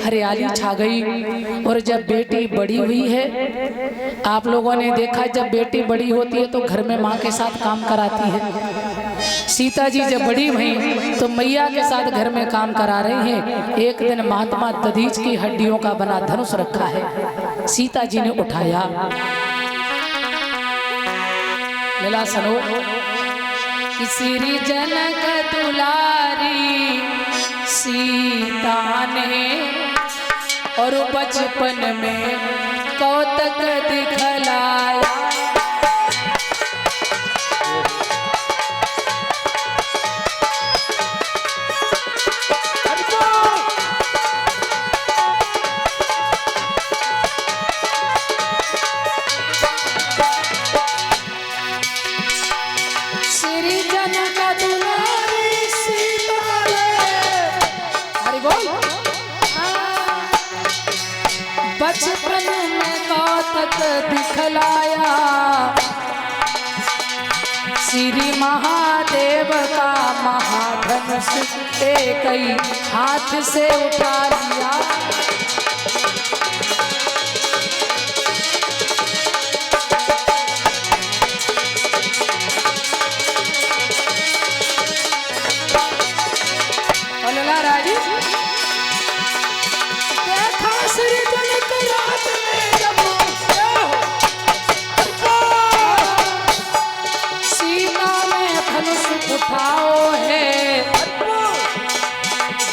हरियाली छा गई। और जब बेटी बड़ी हुई है, आप लोगों ने देखा जब बेटी बड़ी होती है तो घर में माँ के साथ काम कराती है। सीता जी जब बड़ी हुई तो मैया के साथ घर में काम करा रही हैं। एक दिन महात्मा दधीच की हड्डियों का बना धनुष रखा है, सीता जी ने उठाया। लीला सुनो। श्री जनक दुलारी सीता ने और बचपन में कौतक दिखलाया। बचपन में कौतक दिखलाया, श्री महादेव का महाधनुष एक ही हाथ से उठा लिया।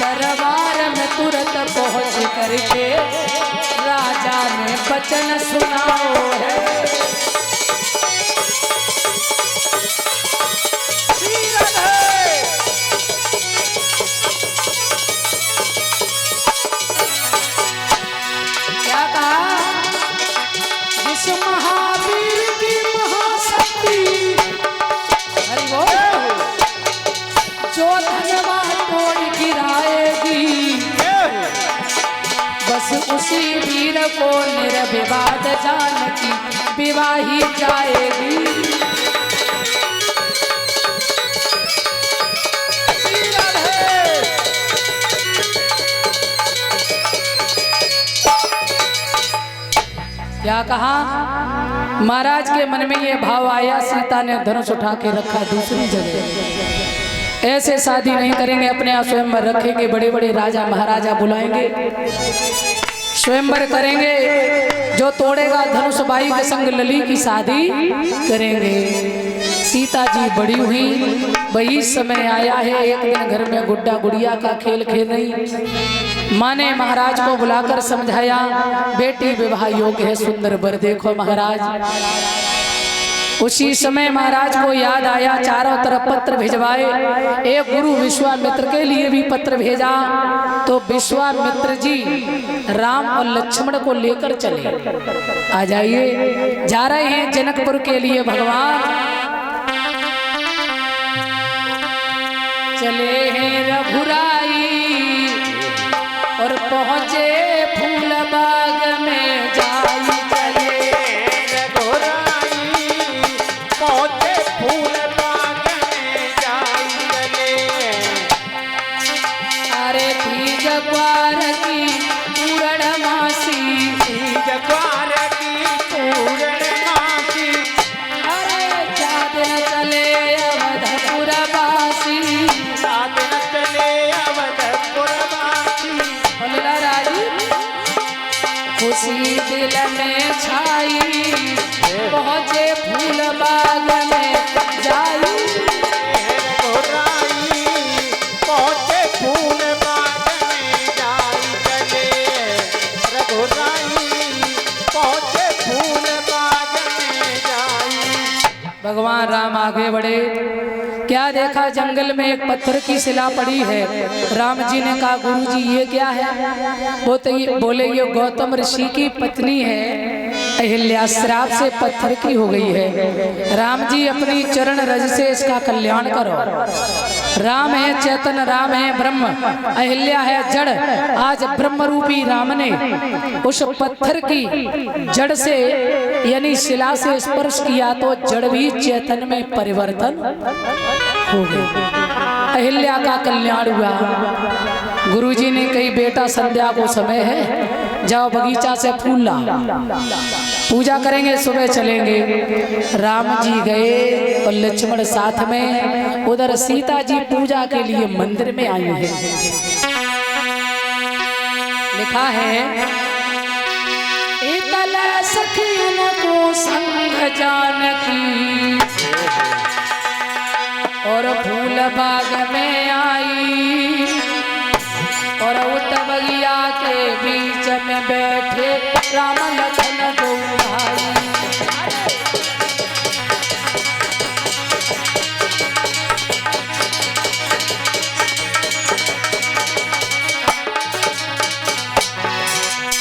दरबार में तुरंत पहुंच करके राजा ने वचन सुनाओ है। क्या कहा? जिस महावीर की महाशक्ति, हरि बोल, जो धनवान तोड़ गिराएगी, बस उसी वीर को निर्विवाद जानकी विवाही जाएगी। क्या कहा? महाराज के मन में ये भाव आया, सीता ने धनुष उठा के रखा दूसरी जगह। ऐसे शादी नहीं करेंगे, अपने आप स्वयंवर रखेंगे, बड़े बड़े राजा महाराजा बुलाएंगे, स्वयंवर करेंगे। जो तोड़ेगा धनुष बाई के संग लली की शादी करेंगे। सीता जी बड़ी हुई, वही समय आया है। एक दिन घर में गुड्डा गुड़िया का खेल खेल रही। माँ ने महाराज को बुलाकर समझाया, बेटी विवाह योग्य है, सुंदर वर देखो महाराज। उसी समय महाराज को याद आया, चारों तरफ पत्र भिजवाए। एक गुरु विश्वामित्र के लिए भी पत्र भेजा, तो विश्वामित्र जी राम और लक्ष्मण को लेकर चले। आ जाइए, जा रहे हैं जनकपुर के लिए भगवान। चले हैं रघुराई और पहुंचे फूल बाग में जाई। खुशी दिल में छाई, पहुंचे फूल बाग में जाई। पहुंचे फूल बाग में जाई चले रघुराई, पहुंचे फूल बाग में जाई। भगवान राम आगे बढ़े। क्या देखा? जंगल में एक पत्थर की शिला पड़ी है। राम जी ने कहा, गुरुजी ये क्या है? वो तो ये बोले, ये गौतम ऋषि की पत्नी है, अहिल्या श्राप से पत्थर की हो गई है। राम जी अपनी चरण रज से इसका कल्याण करो। राम है चेतन, राम है ब्रह्म, अहिल्या है जड़। आज ब्रह्म रूपी राम ने उस पत्थर की जड़ से यानी शिला से स्पर्श किया तो जड़ भी चेतन में परिवर्तन हो गई। अहिल्या का कल्याण हुआ। गुरुजी ने कही बेटा संध्या को समय है, जाओ बगीचा से फूल ला, पूजा करेंगे, सुबह चलेंगे। राम जी गए और लक्ष्मण साथ में। उधर सीता जी पूजा के लिए मंदिर में आई है। लिखा है इतल सखियन को संग जानकी और फूल बाग में आई और उत बगिया के बीच में बैठे राम लखन दो भाई।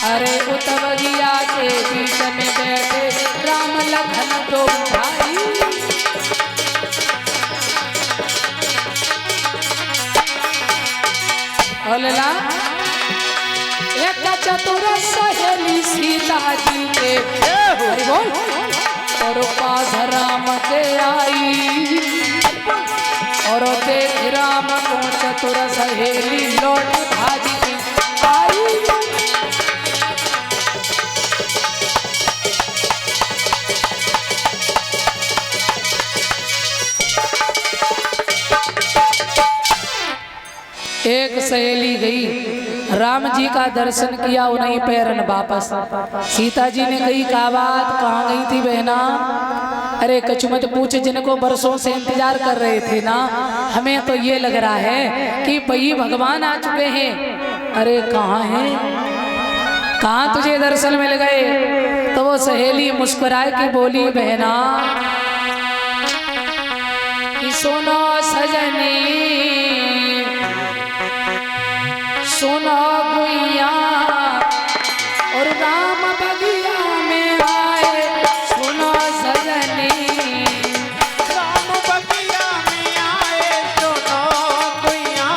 अरे उत बगिया के बीच में बैठे राम लखन दो भाई। बोलला एक चतुर सहेली सीता जी के बोल और पास राम के आई और देख राम को चतुर सहेली लौट भाजी की आई। एक सहेली गई, राम जी का दर्शन किया, उन्हें पैरन वापस। सीता जी ने कही का बात, कहाँ गई थी बहना? अरे कछु मत पूछ, जिनको बरसों से इंतजार कर रहे थे ना, हमें तो ये लग रहा है कि भाई भगवान आ चुके हैं। अरे कहाँ हैं, कहाँ तुझे दर्शन मिल गए? तो वो सहेली मुस्कुराए के बोली बहना कि सुनो सजनी सुनो गुइया और राम बगिया में आए, सुनो सजनी राम बगिया में आए, सुनो गुइया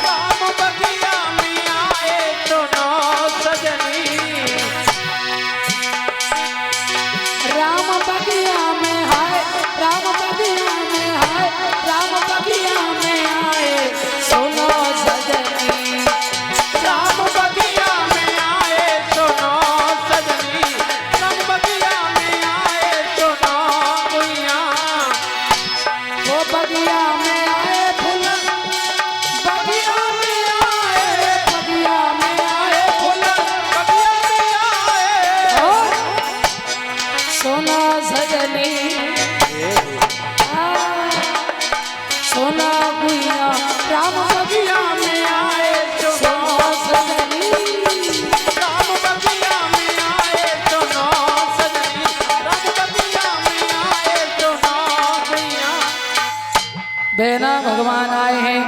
राम बगिया में आए, सुनो सजनी राम बगिया में आए, राम बगिया में आए, राम बगिया में आए, सुनो सजनी राम बगिया में आए, सुनो सजनी राम बगिया में आए, सुनो गुइया वो बगिया में आए फूल, बगिया में आए, बगिया में आए फूल, बगिया में आए। और सोना सजनी सोना गुइया राम बगिया में आए, सोना सजनी राम बगिया में आए, सुनो सजनी राम बगिया में आए, सुनो गुइया। बहना भगवान आए हैं।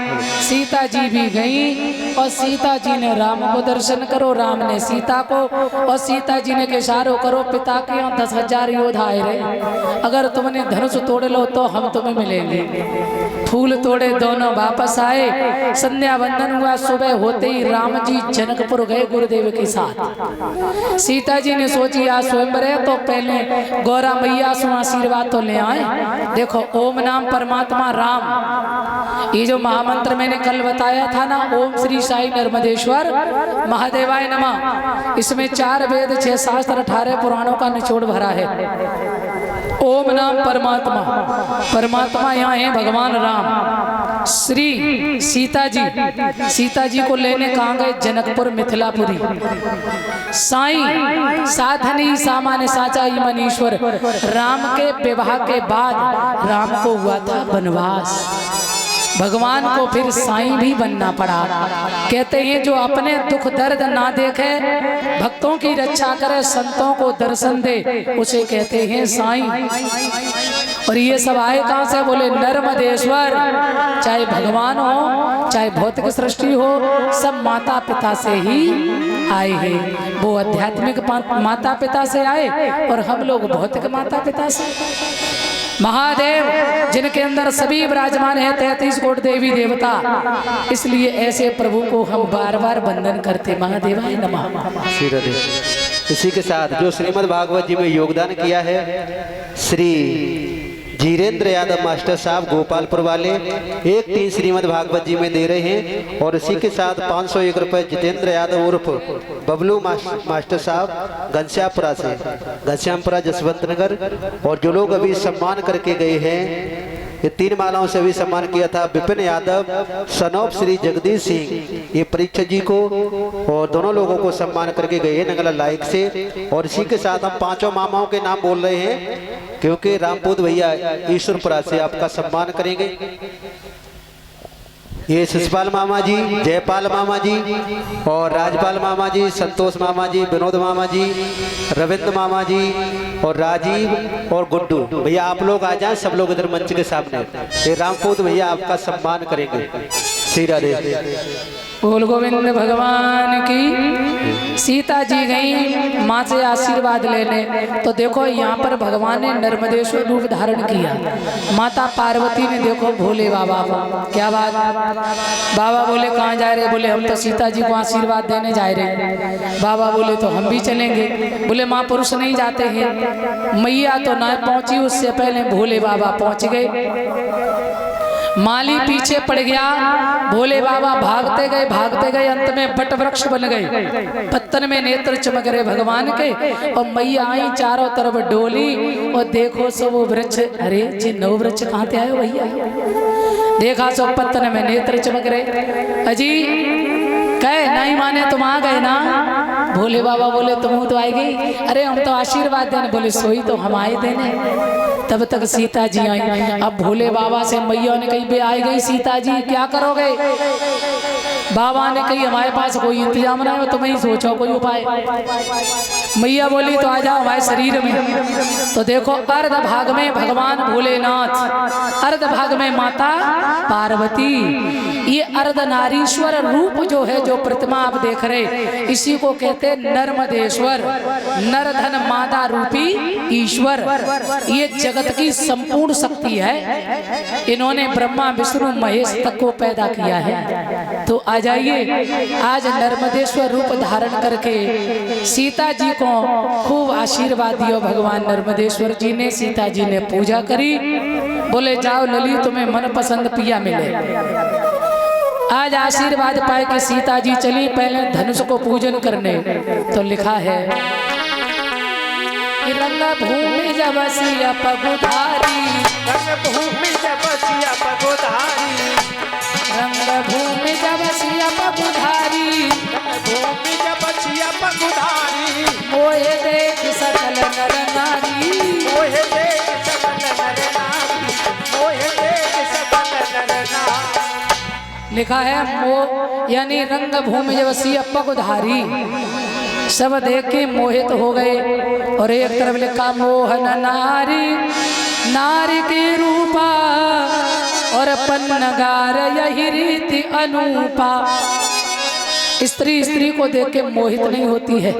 सीता जी भी गई और सीता जी ने राम को दर्शन करो, राम ने सीता को, और सीता जी ने के इशारों करो पिता के यहाँ 10,000 योद्धा आए रहे, अगर तुमने धनुष तोड़ लो तो हम तुम्हें मिलेंगे। फूल तोड़े दोनों वापस आए, संध्या वंदन हुआ। सुबह होते ही राम जी जनकपुर गए गुरुदेव के साथ। सीता जी ने सोची आज स्वयंवर है तो पहले गौरा मैया से आशीर्वाद तो ले आए। देखो ओम नाम परमात्मा राम, ये जो महामंत्र मैंने कल बताया था ना, ओम श्री साई नर्मदेश्वर महादेवाय नमः, इसमें 4 वेद 6 शास्त्र 18 पुराणों का निचोड़ भरा है। ओम नाम परमात्मा, परमात्मा यहाँ है भगवान राम। श्री सीता जी को लेने कहाँ गए? जनकपुर मिथिलापुरी। साईं साधनी सामान्य साचा मनीश्वर, राम के विवाह के बाद राम को हुआ था वनवास, भगवान को फिर साईं भी बनना पड़ा। कहते हैं जो अपने दुख दर्द ना देखे, भक्तों की रक्षा करे, संतों को दर्शन दे, उसे कहते हैं साईं। और ये सब आए कहाँ से? बोले नर्मदेश्वर। चाहे भगवान हो चाहे भौतिक सृष्टि हो, सब माता पिता से ही आए हैं। वो आध्यात्मिक माता पिता से आए और हम लोग भौतिक माता पिता से। महादेव जिनके अंदर सभी विराजमान है, 33 कोटि देवी देवता, इसलिए ऐसे प्रभु को हम बार बार वंदन करते। महादेवाय नमः। इसी के साथ जो श्रीमद् भागवत जी में योगदान किया है, श्री जीरेंद्र यादव मास्टर साहब गोपालपुर वाले 1-3 श्रीमद् भागवत जी में दे रहे हैं। और इसी के साथ 501 रुपये जितेंद्र यादव उर्फ बबलू मास्टर साहब घनश्यामपुरा से, घनश्यामपुरा जसवंत नगर। और जो लोग अभी सम्मान करके गए हैं, ये 3 मालाओं से भी सम्मान किया था विपिन यादव, सनौप श्री जगदीश सिंह, ये परीक्षा जी को और दोनों लोगों को सम्मान करके गए हैं नगला लाइक से। और इसी के साथ हम 5 मामाओं के नाम बोल रहे हैं, क्योंकि रामपूत भैया ईश्वरपुरा से आपका सम्मान करेंगे। ये शिशपाल मामा जी, जयपाल मामा जी और राजपाल मामा जी, संतोष मामा जी, विनोद मामा जी, रविंद्र मामा जी और राजीव और गुड्डू भैया, आप लोग आ जाएं सब लोग इधर मंच के सामने। ये रामपूत भैया आपका सम्मान करेंगे। श्री राधे। बोल गोविंद भगवान की। सीता जी गई माँ से आशीर्वाद लेने, तो देखो यहाँ पर भगवान ने नर्मदेश्वर रूप धारण किया। माता पार्वती ने देखो भोले बाबा को, क्या बात। बाबा बोले कहाँ जा रहे? बोले हम तो सीता जी को आशीर्वाद देने जा रहे हैं। बाबा बोले तो हम भी चलेंगे। बोले माँ पुरुष नहीं जाते हैं। मैया तो ना पहुंची, उससे पहले भोले बाबा पहुंच गए। माली पीछे पड़ गया, भोले बाबा भागते गए, अंत में बट वृक्ष बन गए। पत्तन में नेत्र चमक रहे भगवान के। और मैया आई चारों तरफ डोली, और देखो सब वो वृक्ष, अरे जी नव वृक्ष कहाँ से आए भैया? देखा सब पत्तन में नेत्र चमक रहे। अजी कहे नहीं माने तुम आ गए ना? भोले बाबा बोले तुम तो आई गई। अरे हम तो आशीर्वाद देने। बोले सोई तो हम आए देने। तब तक सीता जी आई। अब भोले बाबा से मैया ने कही बे आई गई सीता जी, क्या करोगे? बाबा ने कही हमारे पास कोई इंतजाम ना हो, तुम ही सोचो कोई उपाय। मैया बोली तो आ जाओ हमारे शरीर में। तो देखो अर्ध भाग में भगवान भोलेनाथ, अर्ध भाग में माता पार्वती। ये अर्धनारीश्वर रूप जो है, जो प्रतिमा आप देख रहे, इसी को कहते नर्मदेश्वर, नर धन मादा रूपी ईश्वर। ये जगत की संपूर्ण शक्ति है। इन्होंने ब्रह्मा विष्णु महेश तक को पैदा किया है। तो आ जाइए, आज नर्मदेश्वर रूप धारण करके सीता जी को खूब आशीर्वाद दियो भगवान नर्मदेश्वर जी ने। सीता जी ने पूजा करी। बोले जाओ लली तुम्हें मनपसंद पिया मिले। आज आशीर्वाद पाए कि सीता जी चली पहले धनुष को पूजन करने। तो लिखा है रंग भूमि जब सिया पगुधारी, रंग भूमि जब सिया पगुधारी, रंग भूमि जब सिया पगुधारी, भूमि जब सिया पगुधारी, मोहे देख सकल नर नारी, मोहे देख सकल नर नारी, मोहे देख सकल नर नारी। लिखा है मो यानी रंग भूमि जब सिया पगुधारी, सब देख के मोहित हो गए। और एक तरफ लिखा मोहन नारी, नारी के रूपा और पन्नगार यही रीति अनूपा। स्त्री स्त्री को देख के मोहित नहीं होती है।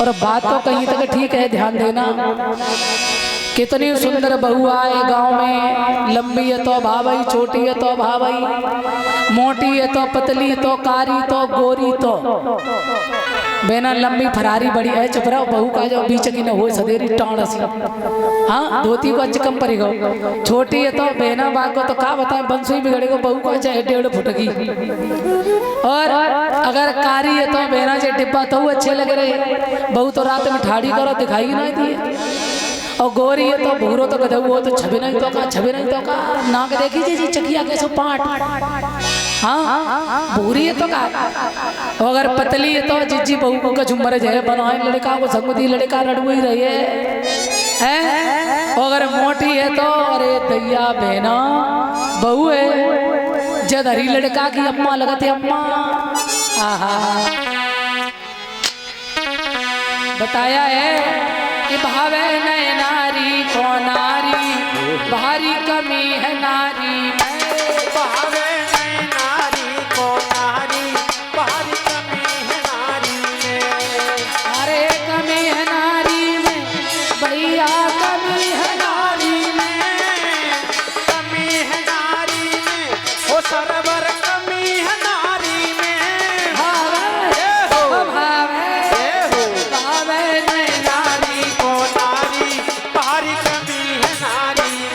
और बात तो कहीं तक ठीक है, ध्यान देना। कितनी सुंदर बहू आए गांव में, लंबी है तो भाई, छोटी है तो भाई, मोटी है तो पतली तो कारी तो गोरी तो बेना लंबी फरारी बड़ी है। चुप रहो, बहू का जो बीच की न हो सदेरी टाण सी, हाँ धोती को अच्छे कम पड़ेगा। छोटी है तो बेना बाग को तो का बताए बंसुई बिगड़ेगा, बहू को चाहे 1.5 फुट की। और अगर कारी है तो बेना से डिब्बा तो अच्छे लग रहे, बहू तो रात में ठाड़ी करो दिखाई नहीं दी। और गोरी है तो भूरो तो गधऊ हो तो छबे नहीं तो का, छबे नहीं तो का नाक देखी जी चकिया कैसे पाट, हाँ भूरी है तो का। अगर पतली है तो जिज्जी बहू को झुमर जय बनाए, लड़का को संगुदी लड़का रड़ू ही रही है। अगर मोटी है तो अरे दैया बहना बहू है, जधरी लड़का की अम्मा लगते अम्मा। आहा बताया है कि भावे नए नारी को नारी, भारी कमी है नारी में। भावे नए नारी को नारी, भारी कमी है नारी में। अरे कमी है नारी में भैया, कमी है नारी में, कमी है नारी में, ओ सरवर कमी है नारी में। भावे हो भावे नए नारी को नारी, भारी कमी है नारी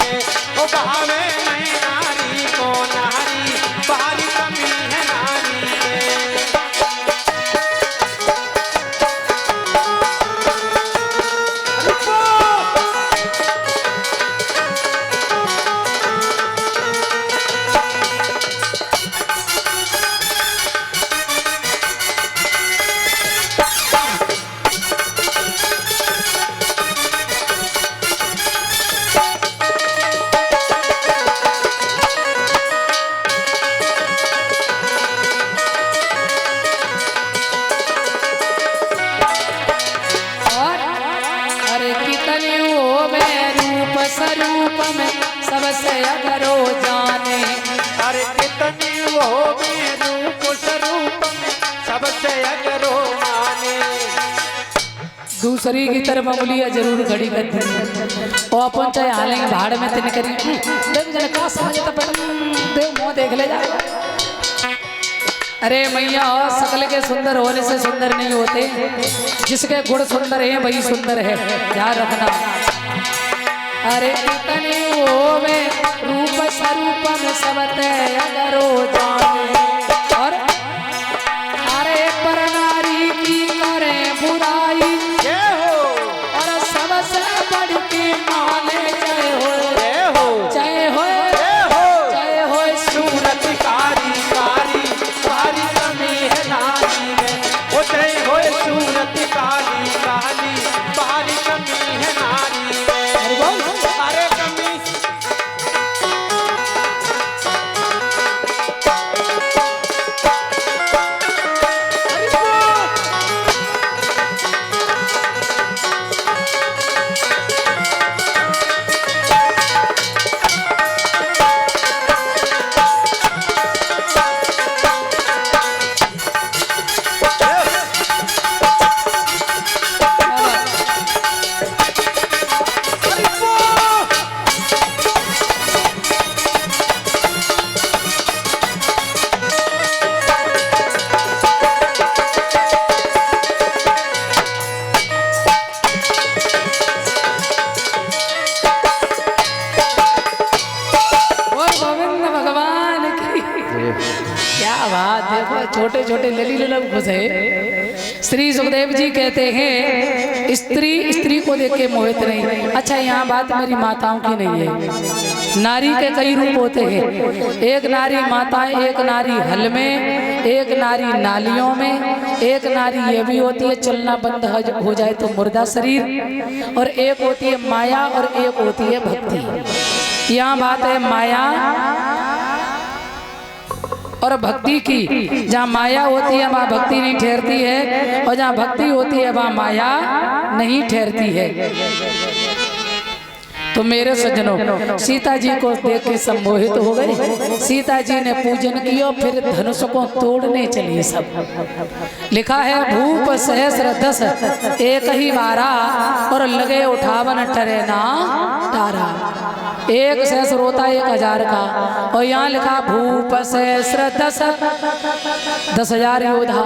सबसे अगरो जाने। अरे कितनी वो भी रूप स्वरूप में सबसे अगरो माने। दूसरी की तरफ उंगलियां जरूर खड़ी कर दी और अपन चाहे हालेंगे भाड़ में तिन करी देख जन का समझ तो देव मुंह देख ले जा। अरे मैया सकल के सुंदर होने से सुंदर नहीं होते, जिसके गुण सुंदर है वही सुंदर है, ध्यान रखना। अरे इतने वो में रूप स्वरूप में सबते अगरो जाने। और अरे पर नारी की करे बुराई और सबसे बढ़ के माने जय हो जय हो जय हो सूरत कारी कारी कारी कमी है नारी में। ओ जय हो सूरत कारी कारी कारी कमी है नारी में। अरे कमी छोटे छोटे लली ललम खुश है। श्री सुखदेव जी कहते हैं स्त्री स्त्री को देख के मोहित नहीं। अच्छा यहाँ बात मेरी माताओं की नहीं है। नारी के कई रूप होते हैं। एक नारी माता, एक नारी हल में, एक नारी नालियों में, एक नारी ये भी होती है चलना बंद हो जाए तो मुर्दा शरीर, और एक होती है माया और एक होती है भक्ति। यहाँ बात है माया और भक्ति की। जहाँ माया होती है वहाँ भक्ति नहीं ठहरती है, और जहाँ भक्ति होती है वहाँ माया नहीं ठहरती है। तो मेरे सज्जनों, सीता जी को देख के सम्मोहित हो गए। सीता जी ने पूजन किया, फिर धनुष को तोड़ने चली सब। लिखा है भूप सहस्र दस एक ही बारा और लगे उठावन टरे ना तारा। एक सहस्र होता है 1000 का, और यहाँ लिखा भूप सहस्र दस 10,000 योद्धा।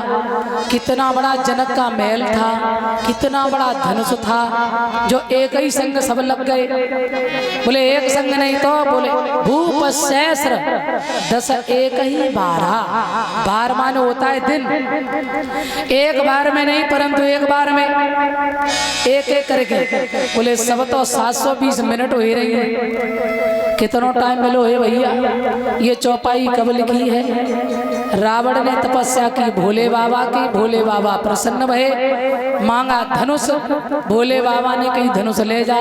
कितना बड़ा जनक का महल था, कितना बड़ा धनुष था, जो एक ही संग सब लग गए। बोले एक संग नहीं तो बोले भूप सहस्र दस एक ही बारा। बार माने होता है दिन, एक बार में नहीं परंतु एक बार में एक एक करके। बोले सब तो 720 मिनट हो ही रही है। कितना टाइम मिलो है भैया। ये चौपाई कब लिखी है? रावण ने तपस्या की भोले बाबा की, भोले बाबा प्रसन्न भये, मांगा धनुष, भोले बाबा ने कहीं धनुष ले जा,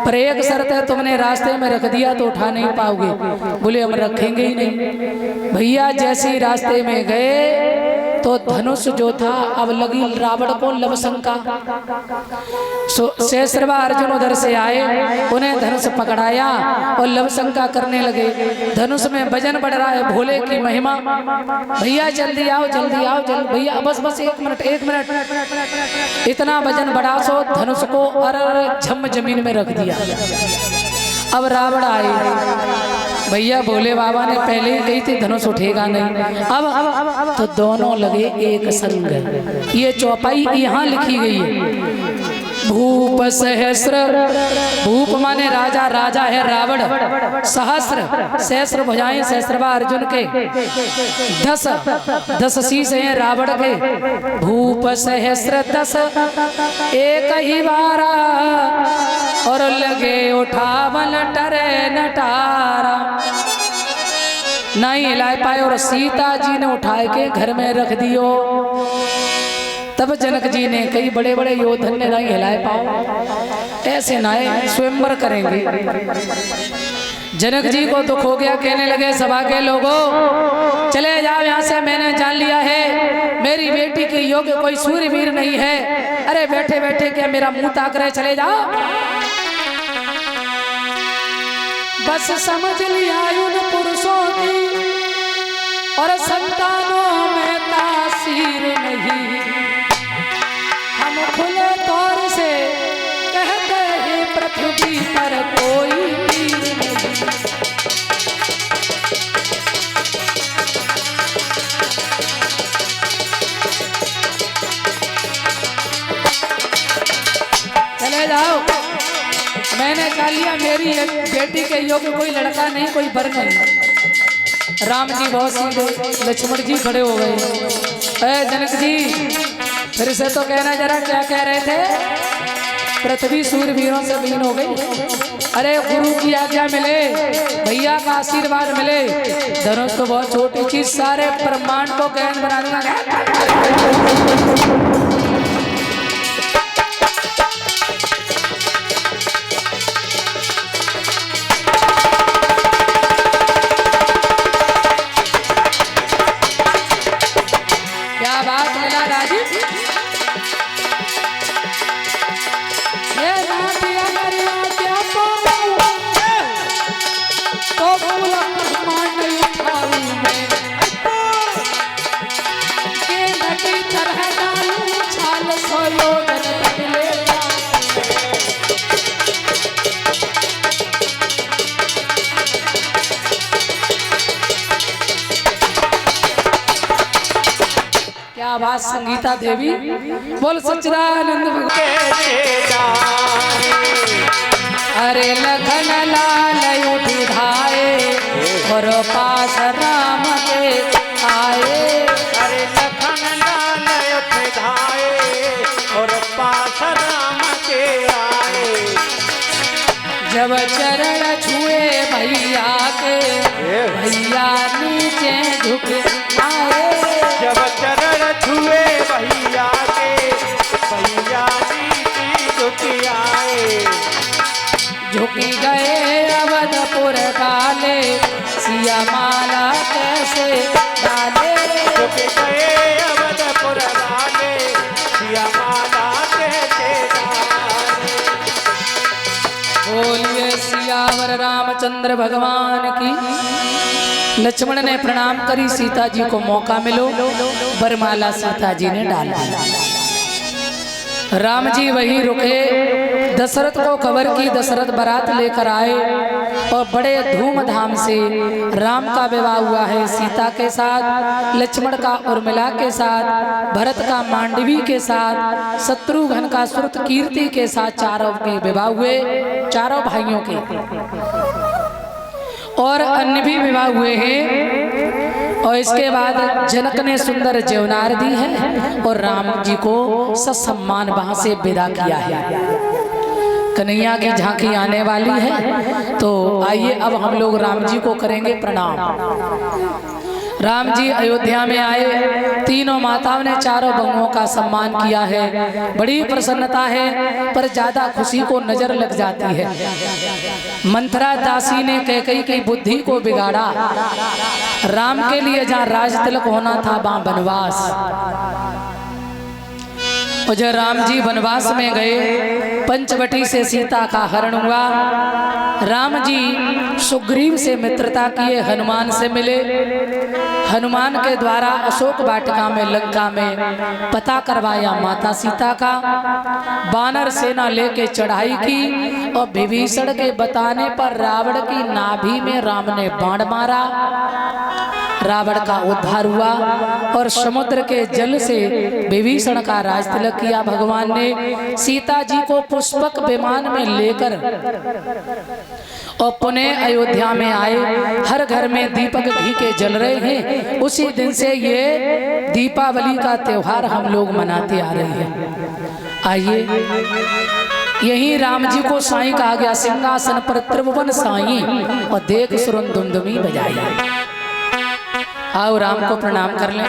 पर एक शर्त है तुमने रास्ते में रख दिया तो उठा नहीं पाओगे। बोले हम रखेंगे ही नहीं। भैया जैसे ही रास्ते में गए तो धनुष जो था अब लगी रावण को लवशंका। सहस्रवा अर्जुन उधर से आए, उन्हें धनुष पकड़ाया और लवशंका करने लगे। धनुष में वजन बढ़ रहा है, भोले की महिमा। भैया जल्दी आओ जल्दी आओ जल्दी, भैया बस बस 1 मिनट 1 मिनट। इतना वजन बढ़ा सो धनुष को अर झम जमीन में रख दिया। अब रावण आए, भैया भोले बाबा ने पहले ही कही थी धनुष उठेगा नहीं। अब तो दोनों लगे एक संग। ये चौपाई यहाँ लिखी गई है। भूप सहस्र, भूप माने राजा, राजा है रावण। सहस्र सहस्र भुजाएं सहस्रवा अर्जुन के, 10 शीश हैं रावण के। भूप सहस्र 10 एक ही बारा और लगे उठावन टरे नटारा। नहीं हिला पाए और सीता जी ने उठाए के घर में रख दियो। तब जनक जी ने, कई बड़े बड़े योधन ने नहीं हिलाए पाओ, ऐसे नाए स्वयंवर करेंगे। जनक जी को दुख हो गया, कहने लगे सभा के लोगों चले जाओ यहाँ से, मैंने जान लिया है मेरी बेटी के योग्य कोई सूरवीर नहीं है। अरे बैठे बैठे क्या मेरा मुंह ताक रहे, चले जाओ। बस समझ लिया उन पुरुषों की और संतानों में तासीर नहीं। हम खुले तौर से कहते हैं पृथ्वी पर कोई तीर नहीं। चले जाओ, मैंने कहा लिया मेरी एक बेटी के योग्य कोई लड़का नहीं, कोई वर नहीं। राम जी बहुत सीधे, लक्ष्मण जी खड़े हो गए। अरे जनक जी फिर से तो कहना जरा, क्या कह रहे थे? पृथ्वी सूरवीरों से विलीन हो गई। अरे गुरु की आज्ञा मिले, भैया का आशीर्वाद मिले, धनुष तो बहुत छोटी चीज, सारे ब्रह्मांड को गहन बना दूंगा। आवाज संगीता देवी बोल सच्चिदानंद अरे लखन लाल उठी धाये और पास राम के आए। अरे लखन लाल उठी धाये और पास राम के आए। जब चरण छुए भैया के भैया नीचे झुके आए। जब चरण छुए भैया के भैया नीचे झुके आए। झुकी गए अवधपुर काले सिया माला कैसे डाले। झुक गए अवधपुर काले सिया माला कैसे डाले। बोलिए सियावर रामचंद्र भगवान की। लक्ष्मण ने प्रणाम करी, सीता जी को मौका मिलो, वरमाला सीता जी ने डाल दी। राम जी वहीं रुके, दशरथ को खबर की, दशरथ बारात लेकर आए और बड़े धूमधाम से राम का विवाह हुआ है सीता के साथ, लक्ष्मण का उर्मिला के साथ, भरत का मांडवी के साथ, शत्रुघ्न का श्रुतकीर्ति के साथ, चारों के विवाह हुए, चारों भाइयों के, और अन्य भी विवाह हुए हैं। और इसके बाद जनक ने सुंदर जेवनार दी है और राम जी को ससम्मान वहां से विदा किया है। कन्हैया की झांकी आने वाली है, तो आइए अब हम लोग राम जी को करेंगे प्रणाम। राम जी अयोध्या में आए, तीनों माताओं ने चारों बंगों का सम्मान किया है, बड़ी प्रसन्नता है, पर ज्यादा खुशी को नजर लग जाती है। मंथरा दासी ने कैकेयी की बुद्धि को बिगाड़ा। राम के लिए जहाँ राज तिलक होना था वहाँ बनवास, और जब राम जी वनवास में गए, पंचवटी से सीता का हरण हुआ। राम जी सुग्रीव से मित्रता किए, हनुमान से मिले, हनुमान के द्वारा अशोक वाटिका में लंका में पता करवाया माता सीता का। वानर सेना लेके चढ़ाई की और विभीषण के बताने पर रावण की नाभि में राम ने बाण मारा। रावण का उद्धार हुआ और समुद्र के जल से विभीषण का राज तिलक किया। भगवान ने सीता जी को पुष्पक विमान में लेकर और पुनः अयोध्या में आए। हर घर में दीपक घी के जल रहे हैं। उसी दिन से ये दीपावली का त्योहार हम लोग मनाते आ रहे हैं। आइए, यही राम जी को साईं कहा गया, सिंहासन पर त्रिभुवन साईं और देख सुरन दुमदुमी बजाई। आओ राम को प्रणाम कर लें।